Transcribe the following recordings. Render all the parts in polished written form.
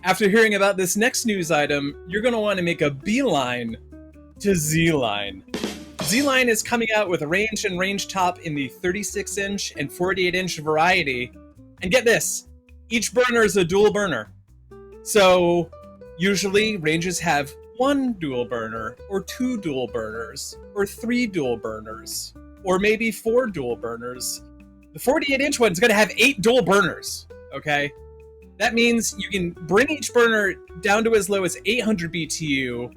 After hearing about this next news item, you're going to want to make a beeline to ZLINE. ZLINE is coming out with a range and range top in the 36-inch and 48-inch variety. And get this, each burner is a dual burner. So usually ranges have 1 dual burner, or 2 dual burners, or 3 dual burners, or maybe 4 dual burners. The 48-inch one's going to have 8 dual burners, okay? That means you can bring each burner down to as low as 800 BTU,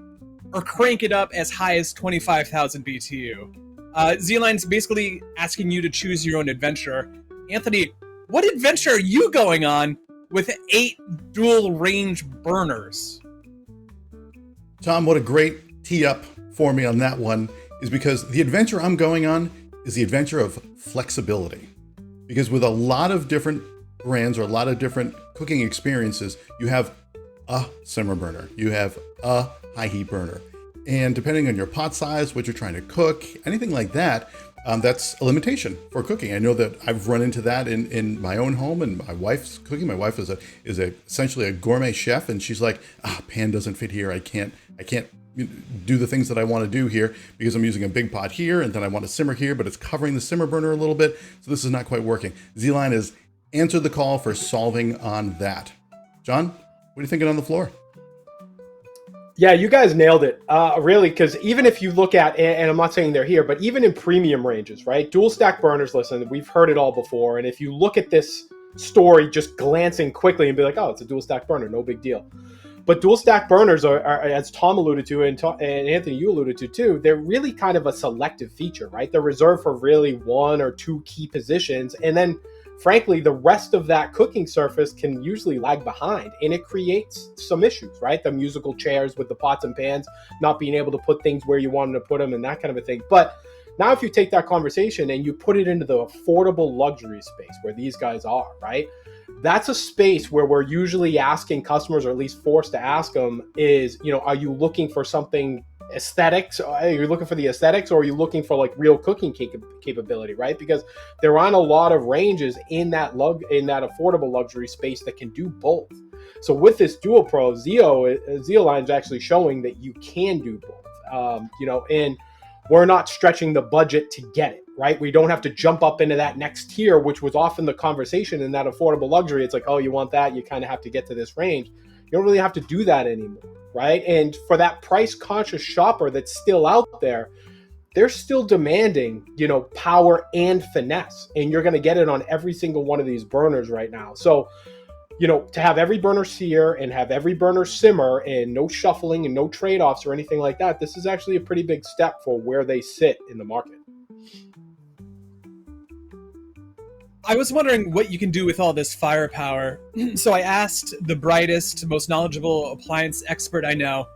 or crank it up as high as 25,000 BTU. ZLINE's basically asking you to choose your own adventure. Anthony, what adventure are you going on with 8 dual range burners? Tom, what a great tee up for me on that one is because the adventure I'm going on is the adventure of flexibility. Because with a lot of different brands or a lot of different cooking experiences, you have a simmer burner, you have a high heat burner. And depending on your pot size, what you're trying to cook, anything like that, that's a limitation for cooking. I know that I've run into that in my own home and my wife's cooking. My wife is essentially a gourmet chef, and she's like, pan doesn't fit here. I can't do the things that I want to do here because I'm using a big pot here, and then I want to simmer here, but it's covering the simmer burner a little bit. So this is not quite working. ZLINE has answered the call for solving on that. John, what are you thinking on the floor? Yeah, you guys nailed it, really, because even if you look at, and I'm not saying they're here, but even in premium ranges, right? Dual stack burners, listen, we've heard it all before. And if you look at this story just glancing quickly and be like, oh, it's a dual stack burner, no big deal. But dual stack burners are as Tom alluded to, and Anthony, you alluded to too, they're really kind of a selective feature, right? They're reserved for really 1 or 2 key positions. And then frankly, the rest of that cooking surface can usually lag behind, and it creates some issues, right? The musical chairs with the pots and pans, not being able to put things where you wanted to put them and that kind of a thing. But now if you take that conversation and you put it into the affordable luxury space where these guys are, right? That's a space where we're usually asking customers, or at least forced to ask them, is, are you looking for something aesthetics? Are you looking for the aesthetics, or are you looking for like real cooking capability, right? Because there aren't a lot of ranges in that affordable luxury space that can do both. So with this DuoPro, ZLINE is actually showing that you can do both, and we're not stretching the budget to get it, right? We don't have to jump up into that next tier, which was often the conversation in that affordable luxury. It's like, oh, you want that? You kind of have to get to this range. You don't really have to do that anymore, right? And for that price-conscious shopper that's still out there, they're still demanding, power and finesse. And you're going to get it on every single one of these burners right now. So, to have every burner sear and have every burner simmer and no shuffling and no trade-offs or anything like that, this is actually a pretty big step for where they sit in the market. I was wondering what you can do with all this firepower. So I asked the brightest, most knowledgeable appliance expert I know,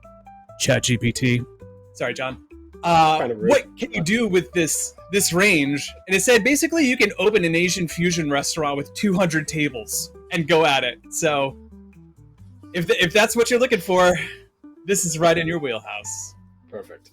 ChatGPT. Sorry, John. What can you do with this range? And it said basically you can open an Asian fusion restaurant with 200 tables and go at it. So if that's what you're looking for, this is right in your wheelhouse. Perfect.